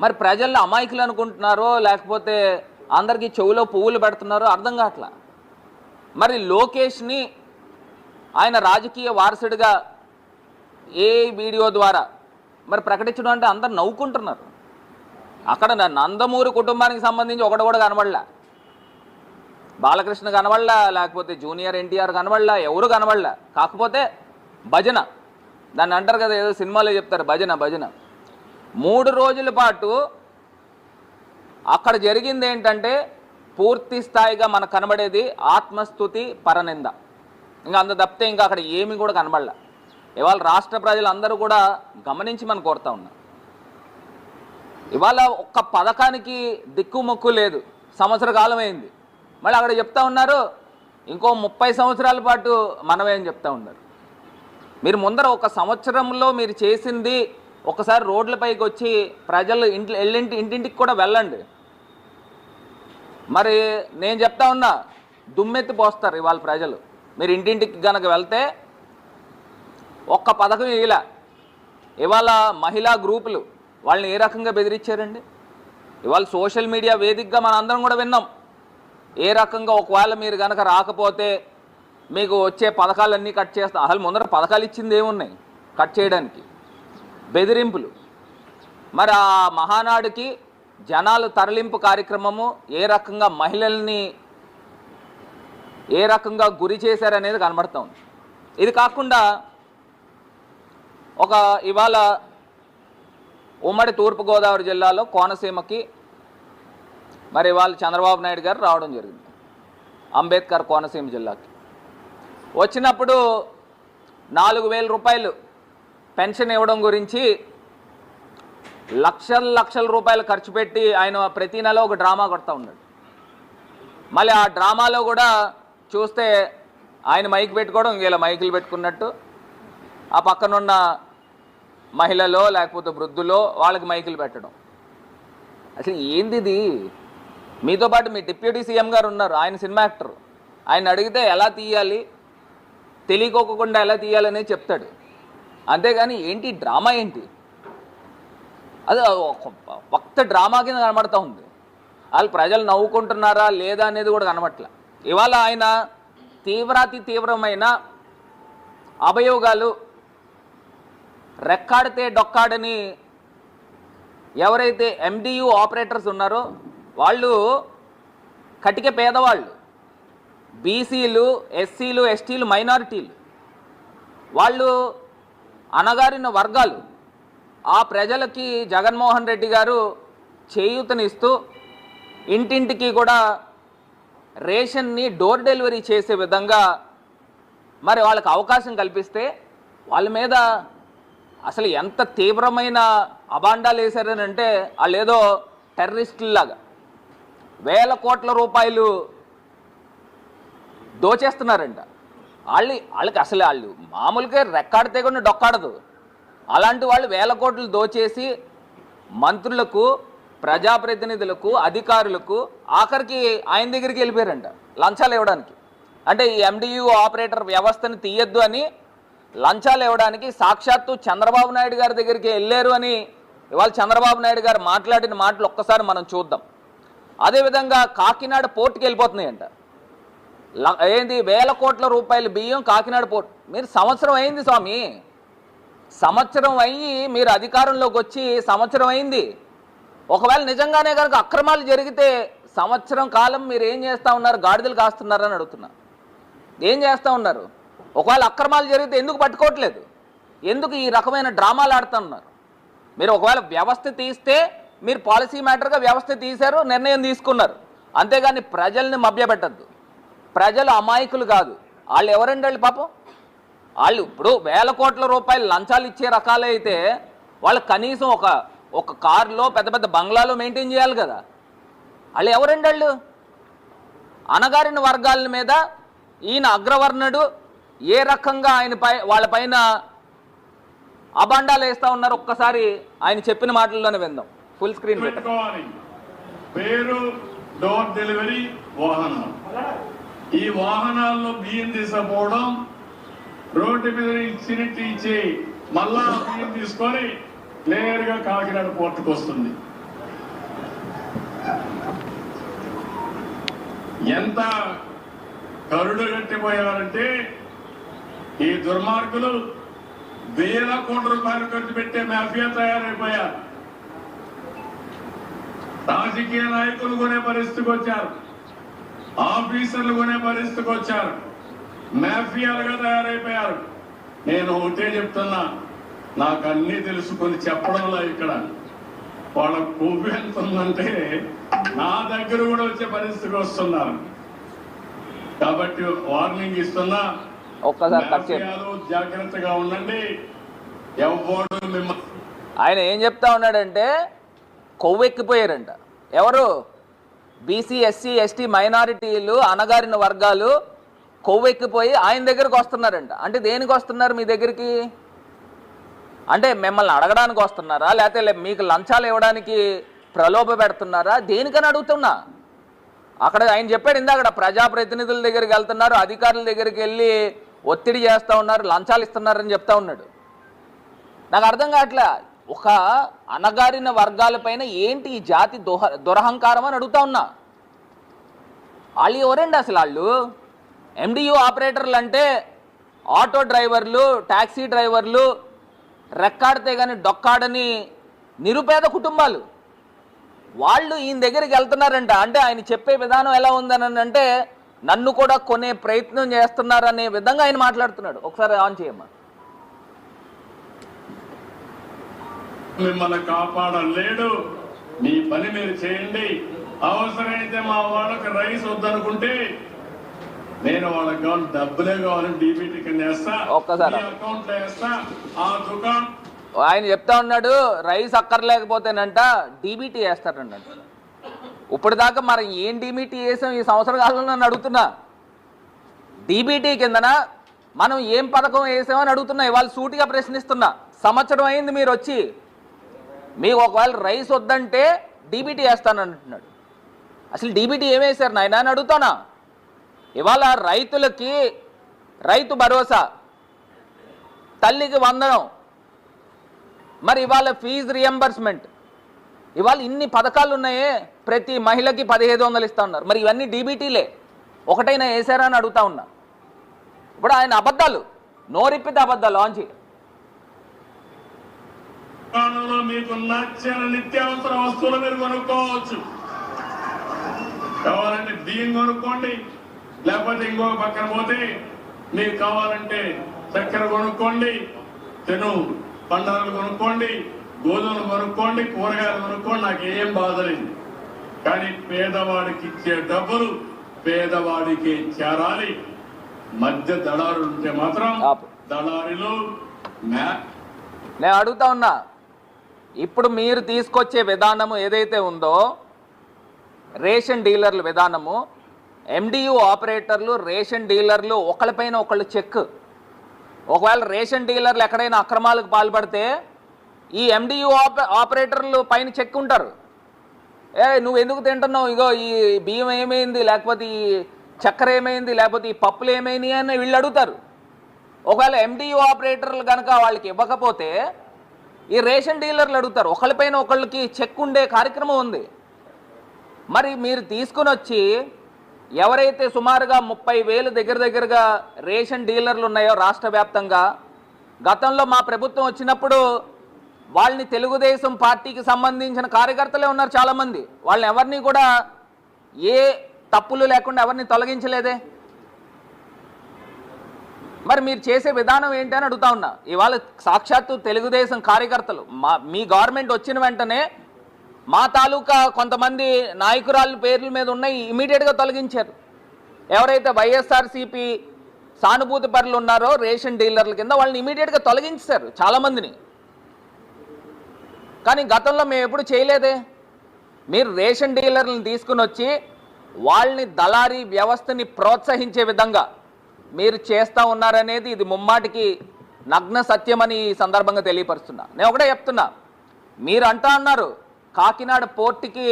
మరి ప్రజల్లో అమాయకులు అనుకుంటున్నారో లేకపోతే అందరికీ చెవులో పువ్వులు పెడుతున్నారో అర్థం కావట్లా. మరి లోకేష్ని ఆయన రాజకీయ వారసుడిగా ఏ వీడియో ద్వారా మరి ప్రకటించడం అంటే అందరు నవ్వుకుంటున్నారు. అక్కడ నందమూరి కుటుంబానికి సంబంధించి ఒకటి కూడా కనబడలా, బాలకృష్ణ కనబడలా, లేకపోతే జూనియర్ ఎన్టీఆర్ కనబడలా, ఎవరు కనబడలా. కాకపోతే భజన, దాన్ని అంటారు కదా, ఏదో సినిమాలో చెప్తారు భజన భజన. 3 రోజుల పాటు అక్కడ జరిగింది ఏంటంటే పూర్తి స్థాయిగా మనకు కనబడేది ఆత్మస్తుతి పరనింద. ఇంకా అంత తప్పితే ఇంకా అక్కడ ఏమి కూడా కనబడలే. ఇవాళ రాష్ట్ర ప్రజలందరూ కూడా గమనించి మనం కోరుతా ఉన్నాం. ఇవాళ ఒక్క పథకానికి దిక్కుమొక్కు లేదు, సంవత్సర కాలం అయింది. మళ్ళీ అక్కడ చెప్తా ఉన్నారు ఇంకో 30 సంవత్సరాల పాటు మనమేం చెప్తా ఉన్నారు. మీరు ముందర ఒక సంవత్సరంలో మీరు చేసింది ఒకసారి రోడ్లపైకి వచ్చి ప్రజలు ఇంటింటికి కూడా వెళ్ళండి. మరి నేను చెప్తా ఉన్నా, దుమ్మెత్తి పోస్తారు ఇవాళ ప్రజలు. మీరు ఇంటింటికి కనుక వెళ్తే ఒక్క పథకం ఇలా. ఇవాళ మహిళా గ్రూపులు వాళ్ళని ఏ రకంగా బెదిరించారండి. ఇవాళ సోషల్ మీడియా వేదికగా మన అందరం కూడా విన్నాం ఏ రకంగా. ఒకవేళ మీరు కనుక రాకపోతే మీకు వచ్చే పథకాలన్నీ కట్ చేస్తాం. అసలు ముందర పథకాలు ఇచ్చింది ఏమున్నాయి కట్ చేయడానికి? బెదిరింపులు. మరి ఆ మహానాడుకి జనాలు తరలింపు కార్యక్రమము ఏ రకంగా మహిళల్ని ఏ రకంగా గురి చేశారనేది కనబడుతూ ఉంది. ఇది కాకుండా ఇవాళ ఉమ్మడి తూర్పుగోదావరి జిల్లాలో కోనసీమకి మరి ఇవాళ చంద్రబాబు నాయుడు గారు రావడం జరిగింది. అంబేద్కర్ కోనసీమ జిల్లాకి వచ్చినప్పుడు 4,000 రూపాయలు పెన్షన్ ఇవ్వడం గురించి లక్షల రూపాయలు ఖర్చు పెట్టి ఆయన ప్రతి నెల ఒక డ్రామా కొడతా ఉన్నాడు. మళ్ళీ ఆ డ్రామాలో కూడా చూస్తే ఆయన మైక్ పెట్టుకోవడం, ఇలా మైకులు పెట్టుకున్నట్టు ఆ పక్కనున్న మహిళలో లేకపోతే వృద్ధులో వాళ్ళకి మైకులు పెట్టడం. అసలు ఏంది ఇది? మీతో పాటు మీ డిప్యూటీ సీఎం గారు ఉన్నారు, ఆయన సినిమా యాక్టర్. ఆయన అడిగితే ఎలా తీయాలి, తెలియకోకుండా ఎలా తీయాలనేది చెప్తాడు. అంతేగాని ఏంటి డ్రామా ఏంటి? అది ఒక్క డ్రామా కింద కనబడతా ఉంది. వాళ్ళు ప్రజలు నవ్వుకుంటున్నారా లేదా అనేది కూడా కనబట్ల. ఇవాళ ఆయన తీవ్రమైన అభియోగాలు, రెక్కాడితే డొక్కాడని ఎవరైతే MDU ఆపరేటర్స్ ఉన్నారో వాళ్ళు కటిక పేదవాళ్ళు, బీసీలు, ఎస్సీలు, ఎస్టీలు, మైనారిటీలు, వాళ్ళు అణగారిన వర్గాలు. ఆ ప్రజలకి జగన్మోహన్ రెడ్డి గారు చేయూతనిస్తూ ఇంటింటికి కూడా రేషన్ని డోర్ డెలివరీ చేసే విధంగా మరి వాళ్ళకి అవకాశం కల్పిస్తే వాళ్ళ మీద అసలు ఎంత తీవ్రమైన అబాండాలు వేశారని అంటే వాళ్ళు ఏదో టెర్రరిస్టుల్లాగా వేల కోట్ల రూపాయలు దోచేస్తున్నారంట. వాళ్ళకి అసలు వాళ్ళు మామూలుగా రెక్కాడితే కూడా డొక్కాడదు. అలాంటి వాళ్ళు వేల కోట్లు దోచేసి మంత్రులకు, ప్రజాప్రతినిధులకు, అధికారులకు, ఆఖరికి ఆయన దగ్గరికి వెళ్ళిపోయారంట లంచాలు ఇవ్వడానికి. అంటే ఈ MDU ఆపరేటర్ వ్యవస్థను తీయద్దు అని లంచాలు ఇవ్వడానికి సాక్షాత్తు చంద్రబాబు నాయుడు గారి దగ్గరికి వెళ్ళారు అని ఇవాళ చంద్రబాబు నాయుడు గారు మాట్లాడిన మాటలు ఒక్కసారి మనం చూద్దాం. అదేవిధంగా కాకినాడ పోర్టుకి వెళ్ళిపోతున్నాయంట. ఏంది వేల కోట్ల రూపాయల బియ్యం కాకినాడ పోర్టు. మీరు సంవత్సరం అయింది స్వామి, సంవత్సరం అయ్యి మీరు అధికారంలోకి వచ్చి సంవత్సరం అయింది. ఒకవేళ నిజంగానే కనుక అక్రమాలు జరిగితే సంవత్సరం కాలం మీరు ఏం చేస్తూ ఉన్నారు? గాడిదలు కాస్తున్నారని అడుగుతున్నా. ఏం చేస్తూ ఉన్నారు? ఒకవేళ అక్రమాలు జరిగితే ఎందుకు పట్టుకోవట్లేదు? ఎందుకు ఈ రకమైన డ్రామాలు ఆడుతూ ఉన్నారు? మీరు ఒకవేళ వ్యవస్థ తీస్తే మీరు పాలసీ మ్యాటర్గా వ్యవస్థ తీశారు, నిర్ణయం తీసుకున్నారు. అంతేగాని ప్రజల్ని మభ్యపెట్టద్దు. ప్రజలు అమాయకులు కాదు. వాళ్ళు ఎవరండి? వాళ్ళు పాపం వాళ్ళు ఇప్పుడు వేల కోట్ల రూపాయలు లంచాలు ఇచ్చే రకాలే అయితే వాళ్ళు కనీసం ఒక కారులో పెద్ద పెద్ద బంగ్లాలో మెయింటైన్ చేయాలి కదా. వాళ్ళు ఎవరండి? వాళ్ళు అణగారిన వర్గాల మీద ఈయన అగ్రవర్ణుడు ఏ రకంగా వాళ్ళపైన అబాండాలు వేస్తూ ఉన్నారు. ఒక్కసారి ఆయన చెప్పిన మాటల్లోనే విందాం. ఫుల్ స్క్రీన్ పెట్టుకోవాలి. పేరు డోర్ డెలివరీ వాహనం. ఈ వాహనాల్లో బియ్యం తీసుకుపోవడం, రోడ్డు మీద ఇచ్చినట్టు ఇచ్చి మళ్ళా బియ్యం తీసుకొని నేరుగా కాకినాడ పోర్టుకు వస్తుంది. ఎంత కరుడు కట్టిపోయారంటే ఈ దుర్మార్గులు వేల కోట్ల రూపాయలు ఖర్చు పెట్టే మాఫియా తయారైపోయారు. రాజకీయ నాయకులు కొనే పరిస్థితికి వచ్చారు, ఆఫీసర్లు కొనే పరిస్థితికి వచ్చారు, మాఫియాలుగా తయారైపోయారు. నేను ఒకటే చెప్తున్నా, నాకు అన్ని తెలుసుకొని చెప్పడంలో ఇక్కడ వాళ్ళ కొవ్వు ఎంత ఉందంటే నా దగ్గర కూడా వచ్చే పరిస్థితికి వస్తున్నారు. కాబట్టి వార్నింగ్ ఇస్తున్నా, మాఫియాలు జాగ్రత్తగా ఉండండి. ఎవరు మిమ్మల్ని ఆయన ఏం చెప్తా ఉన్నాడంటే కొవ్వెక్కిపోయారంట. ఎవరు? బీసీ, ఎస్సీ, ఎస్టీ, మైనారిటీలు, అణగారిన వర్గాలు కొవ్వెక్కిపోయి ఆయన దగ్గరకు వస్తున్నారంట. అంటే దేనికి వస్తున్నారు మీ దగ్గరికి? అంటే మిమ్మల్ని అడగడానికి వస్తున్నారా, లేకపోతే మీకు లంచాలు ఇవ్వడానికి ప్రలోభ పెడుతున్నారా? దేనికని అడుగుతున్నా. అక్కడ ఆయన చెప్పాడు ఇందాక, ప్రజాప్రతినిధుల దగ్గరికి వెళ్తున్నారు, అధికారుల దగ్గరికి వెళ్ళి ఒత్తిడి చేస్తూ ఉన్నారు, లంచాలు ఇస్తున్నారని చెప్తా ఉన్నాడు. నాకు అర్థం కావట్లే, ఒక అణగారిన వర్గాలపైన ఏంటి ఈ జాతి దురహంకారం అని అడుగుతా ఉన్నా. వాళ్ళు ఎవరండి అసలు? వాళ్ళు ఎండియు ఆపరేటర్లు అంటే ఆటో డ్రైవర్లు, ట్యాక్సీ డ్రైవర్లు, రెక్కాడితే కానీ డొక్కాడని నిరుపేద కుటుంబాలు. వాళ్ళు ఈయన దగ్గరికి వెళ్తున్నారంట. అంటే ఆయన చెప్పే విధానం ఎలా ఉందని అంటే నన్ను కూడా కొనే ప్రయత్నం చేస్తున్నారనే విధంగా ఆయన మాట్లాడుతున్నాడు. ఒకసారి ఆన్ చేయమ్మా. మిమ్మల్ని కాపాడలేడు, మీ పని మీరు చేయండి. అవసరమైతే మా వాళ్ళకి రైస్ వద్దనుకుంటే నేను వాళ్ళకి కావాలి డబ్బులే కావాలని డీబీటీ కింద వేస్తా, ఒక్కసారి అకౌంట్ లో వేస్తా. ఆ దుకాణం ఆయన చెప్తా ఉన్నాడు, రైస్ అక్కర్లేకపోతేనంట డీబీటీ వేస్తారంట. ఇప్పుడు దాకా మరి ఏం డీబీటీ వేసాం ఈ సంవత్సర కాలంలో నన్ను అడుగుతున్నా. డీబీటీ కిందన మనం ఏం పథకం వేసామని అడుగుతున్నా. ఇవాళ సూటిగా ప్రశ్నిస్తున్నా. సంవత్సరం అయింది మీరు వచ్చి, మీకు ఒకవేళ రైస్ వద్దంటే డీబీటీ వేస్తానంటున్నాడు. అసలు డీబీటీ ఏం వేశారు నాయన అని అడుగుతానా. ఇవాళ రైతులకి రైతు భరోసా, తల్లికి వందనం, మరి ఇవాళ ఫీజు రియంబర్స్మెంట్, ఇవాళ ఇన్ని పథకాలు ఉన్నాయే. ప్రతి మహిళకి 1500 ఇస్తా ఉన్నారు. మరి ఇవన్నీ డీబీటీలే, ఒకటైనా వేసారా అని అడుగుతా ఉన్నా. ఇప్పుడు ఆయన అబద్ధాలు, నోరిప్పితే అబద్ధాలు ఆన్ చేయి. మీకు నచ్చిన నిత్యావసర వస్తువులు మీరు కొనుక్కోవచ్చు. కావాలంటే బియ్యం కొనుక్కోండి, లేకపోతే ఇంకొక పక్కన పోతే మీకు కావాలంటే చక్కెర కొనుక్కోండి, తెను పండుగలు కొనుక్కోండి, గోధుమలు కొనుక్కోండి, కూరగాయలు కొనుక్కోండి. నాకు ఏం బాధ లేదు. కానీ పేదవాడికి ఇచ్చే డబ్బులు పేదవాడికి చేరాలి. మధ్య దళారులు ఉంటే మాత్రం దళారులు. నేను అడుగుతా ఉన్నా, ఇప్పుడు మీరు తీసుకొచ్చే విధానము ఏదైతే ఉందో రేషన్ డీలర్ల విధానము, ఎండియు ఆపరేటర్లు, రేషన్ డీలర్లు ఒకళ్ళపైన ఒకళ్ళు చెక్. ఒకవేళ రేషన్ డీలర్లు ఎక్కడైనా అక్రమాలకు పాల్పడితే ఈ ఎండియు ఆపరేటర్లు పైన చెక్ ఉంటారు. నువ్వు ఎందుకు తింటున్నావు, ఇగో ఈ బియ్యం ఏమైంది, లేకపోతే ఈ చక్కెర ఏమైంది, లేకపోతే ఈ పప్పులు ఏమైంది అని వీళ్ళు అడుగుతారు. ఒకవేళ ఎండియు ఆపరేటర్లు కనుక వాళ్ళకి ఇవ్వకపోతే ఈ రేషన్ డీలర్లు అడుగుతారు. ఒకళ్ళపైన ఒకళ్ళకి చెక్ ఉండే కార్యక్రమం ఉంది. మరి మీరు తీసుకుని వచ్చి ఎవరైతే సుమారుగా 30,000 దగ్గరగా రేషన్ డీలర్లు ఉన్నాయో రాష్ట్ర వ్యాప్తంగా, గతంలో మా ప్రభుత్వం వచ్చినప్పుడు వాళ్ళని తెలుగుదేశం పార్టీకి సంబంధించిన కార్యకర్తలే ఉన్నారు చాలామంది. వాళ్ళని ఎవరిని కూడా ఏ తప్పులు లేకుండా ఎవరిని తొలగించలేదే. మరి మీరు చేసే విధానం ఏంటి అని అడుగుతా ఉన్నా. ఇవాళ సాక్షాత్తు తెలుగుదేశం కార్యకర్తలు మీ గవర్నమెంట్ వచ్చిన వెంటనే మా తాలూకా కొంతమంది నాయకురాళ్ళ పేర్ల మీద ఉన్నాయి, ఇమీడియట్గా తొలగించారు. ఎవరైతే వైఎస్ఆర్సీపీ సానుభూతి పరులు ఉన్నారో రేషన్ డీలర్ల కింద వాళ్ళని ఇమీడియట్గా తొలగించారు చాలామందిని. కానీ గతంలో మేము ఎప్పుడు చేయలేదే. మీరు రేషన్ డీలర్లను తీసుకుని వచ్చి వాళ్ళని దళారీ వ్యవస్థని ప్రోత్సహించే విధంగా మీరు చేస్తూ ఉన్నారనేది ఇది ముమ్మాటికి నగ్న సత్యమని ఈ సందర్భంగా తెలియపరుస్తున్నా. నేను ఒకటే చెప్తున్నా, మీరు అంటా ఉన్నారు కాకినాడ పోర్టుకి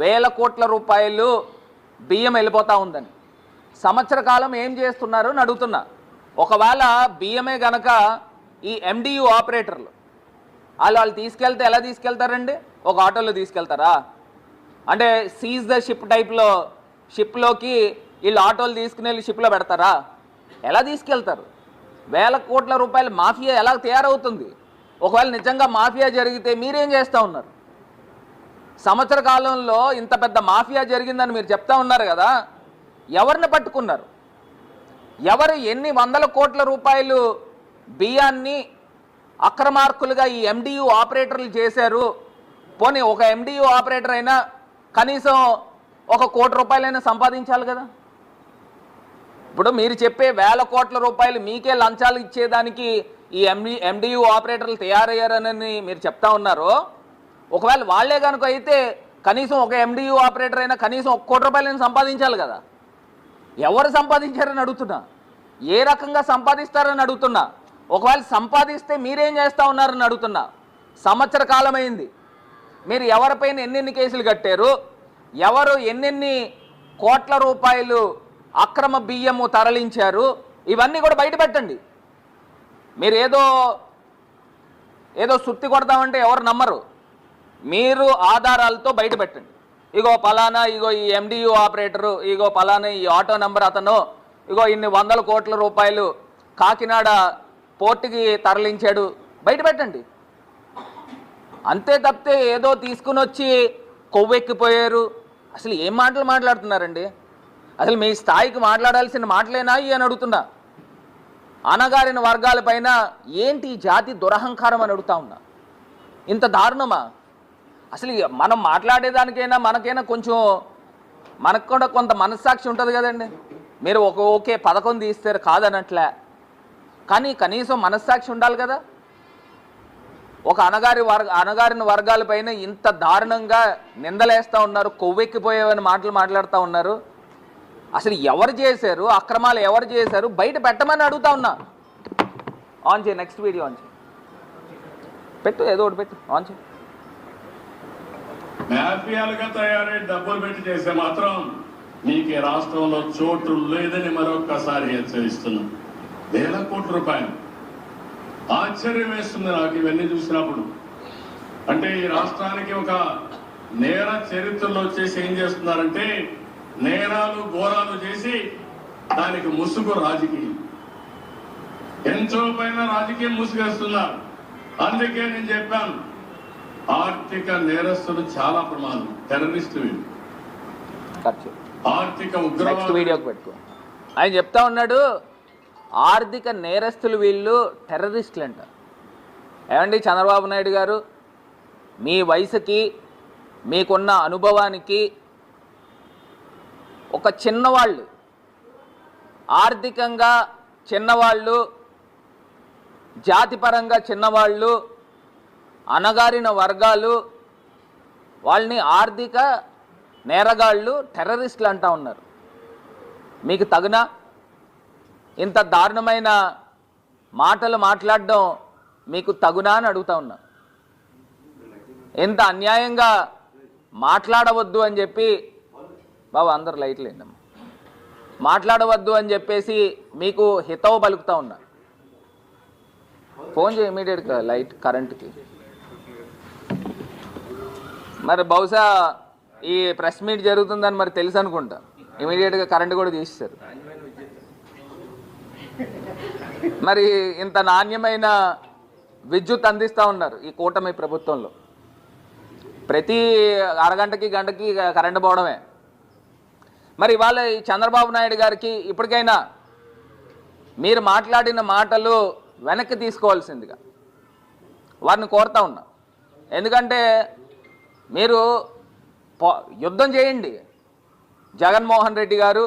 1000 కోట్ల రూపాయలు బియ్యం వెళ్ళిపోతూ ఉందని. సంవత్సర కాలం ఏం చేస్తున్నారు అని అడుగుతున్నా. ఒకవేళ బియ్యమే గనక ఈ ఎండియు ఆపరేటర్లు వాళ్ళు తీసుకెళ్తే ఎలా తీసుకెళ్తారండి? ఒక ఆటోలో తీసుకెళ్తారా? అంటే సీజ్ ద షిప్ టైప్లో షిప్లోకి వీళ్ళు ఆటోలు తీసుకుని వెళ్ళి షిప్లో పెడతారా? ఎలా తీసుకెళ్తారు? వేల కోట్ల రూపాయల మాఫియా ఎలా తయారవుతుంది? ఒకవేళ నిజంగా మాఫియా జరిగితే మీరేం చేస్తూ ఉన్నారు? సంవత్సర కాలంలో ఇంత పెద్ద మాఫియా జరిగిందని మీరు చెప్తా ఉన్నారు కదా, ఎవరిని పట్టుకున్నారు? ఎవరు ఎన్ని వందల కోట్ల రూపాయలు బియ్యాన్ని అక్రమార్కులుగా ఈ ఎండియు ఆపరేటర్లు చేశారు? పోనీ ఒక ఎండియు ఆపరేటర్ అయినా కనీసం 1 కోటి రూపాయలైనా సంపాదించాలి కదా. ఇప్పుడు మీరు చెప్పే వేల కోట్ల రూపాయలు మీకే లంచాలు ఇచ్చేదానికి ఈ ఎండియు ఆపరేటర్లు తయారయ్యారని మీరు చెప్తా ఉన్నారు. ఒకవేళ వాళ్లే కనుక అయితే కనీసం ఒక ఎండియు ఆపరేటర్ అయినా కనీసం 1 కోటి రూపాయలైనా సంపాదించాలి కదా. ఎవరు సంపాదించారని అడుగుతున్నా, ఏ రకంగా సంపాదిస్తారని అడుగుతున్నా. ఒకవేళ సంపాదిస్తే మీరేం చేస్తూ ఉన్నారని అడుగుతున్నా. సంవత్సర కాలమైంది, మీరు ఎవరిపైన ఎన్నెన్ని కేసులు కట్టారు, ఎవరు ఎన్నెన్ని కోట్ల రూపాయలు అక్రమ బియ్యము తరలించారు, ఇవన్నీ కూడా బయట పెట్టండి. మీరు ఏదో సుత్తి కొడతామంటే ఎవరు నమ్మరు. మీరు ఆధారాలతో బయట పెట్టండి. ఇగో పలానా, ఇగో ఈ ఎండియు ఆపరేటరు, ఇగో పలానా ఈ ఆటో నెంబర్ అతను, ఇగో ఇన్ని వందల కోట్ల రూపాయలు కాకినాడ పోర్టుకి తరలించాడు, బయట పెట్టండి. అంతే తప్పితే ఏదో తీసుకుని వచ్చి కొవ్వెక్కిపోయారు, అసలు ఏం మాటలు మాట్లాడుతున్నారండి? అసలు మీ స్థాయికి మాట్లాడాల్సిన మాటలేనా అని అడుగుతున్నా. అనగారిన వర్గాలపైన ఏంటి జాతి దురహంకారం అని అడుగుతా ఉన్నా. ఇంత దారుణమా? అసలు మనం మాట్లాడేదానికైనా మనకైనా కొంచెం మనకు కూడా కొంత మనస్సాక్షి ఉంటుంది కదండి. మీరు ఓకే పథకం తీస్తారు కాదనట్లే, కానీ కనీసం మనస్సాక్షి ఉండాలి కదా. ఒక అనగారిన వర్గాలపైన ఇంత దారుణంగా నిందలేస్తూ ఉన్నారు, కొవ్వెక్కిపోయేవని మాటలు మాట్లాడుతూ ఉన్నారు. అసలు ఎవరు చేశారు అక్రమాలు, ఎవరు చేశారు బయట పెట్టమని అడుగుతా ఉన్నా. ఆన్ చేయి, నెక్స్ట్ వీడియో ఆన్ చేయి, పెట్టు, ఏదో ఒకటి పెట్టు, ఆన్ చేయి. మాఫియాలుగా తయారై డబ్బులు పెట్టి చేస్తే మాత్రం మీకు ఈ రాష్ట్రంలో చోటు లేదని మరొక్కసారి హెచ్చరిస్తున్నాం. వేల కోట్ల రూపాయలు. ఆశ్చర్యం వేస్తుంది నాకు ఇవన్నీ చూసినప్పుడు. అంటే ఈ రాష్ట్రానికి ఒక నేర చరిత్రలో వచ్చేసి ఏం చేస్తున్నారంటే నేరాలు ఘోరాలు చేసి దానికి ముసుగు రాజకీయం, ఎంతో పైన రాజకీయం ముసుగేస్తున్నారు. అందుకే నేను చెప్పాను, ఆర్థిక నేరస్తులు చాలా ప్రమాదం, టెర్రరిస్టు, ఆర్థిక వీడియోకి పెట్టుకో. ఆయన చెప్తా ఉన్నాడు ఆర్థిక నేరస్తులు వీళ్ళు టెర్రరిస్టులు అంట. ఏమండి చంద్రబాబు నాయుడు గారు, మీ వయసుకి మీకున్న అనుభవానికి ఒక చిన్నవాళ్ళు, ఆర్థికంగా చిన్నవాళ్ళు, జాతిపరంగా చిన్నవాళ్ళు, అనగారిన వర్గాలు, వాళ్ళని ఆర్థిక నేరగాళ్ళు టెర్రరిస్టులు అంటా ఉన్నారు. మీకు తగునా? ఇంత దారుణమైన మాటలు మాట్లాడడం మీకు తగునా అని అడుగుతా ఉన్నా. ఇంత అన్యాయంగా మాట్లాడవద్దు అని చెప్పి, బాబు అందరు లైట్లు వేయండి, మాట్లాడవద్దు అని చెప్పేసి మీకు హితవు పలుకుతా ఉన్నా. ఫోన్ చేయి ఇమీడియట్గా లైట్ కరెంట్కి. మరి బహుశా ఈ ప్రెస్ మీట్ జరుగుతుందని మరి తెలుసు అనుకుంటా, ఇమీడియట్గా కరెంట్ కూడా తీసేశారు. మరి ఇంత నాణ్యమైన విద్యుత్ అందిస్తూ ఉన్నారు ఈ కూటమి ప్రభుత్వంలో. ప్రతి అరగంటకి గంటకి కరెంటు పోవడమే. మరి ఇవాళ ఈ చంద్రబాబు నాయుడు గారికి ఇప్పటికైనా మీరు మాట్లాడిన మాటలు వెనక్కి తీసుకోవాల్సిందిగా వారిని కోరుతా ఉన్నా. ఎందుకంటే మీరు యుద్ధం చేయండి, జగన్మోహన్ రెడ్డి గారు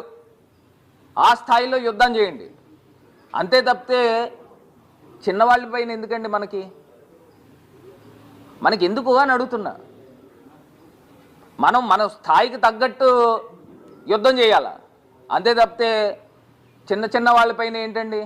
ఆ స్థాయిలో యుద్ధం చేయండి, అంతే తప్పితే చిన్నవాళ్ళపైన ఎందుకండి మనకి ఎందుకు అని అడుగుతున్నా. మన స్థాయికి తగ్గట్టు యుద్ధం చేయాలా, అంతే తప్పితే చిన్న వాళ్ళపైన ఏంటండి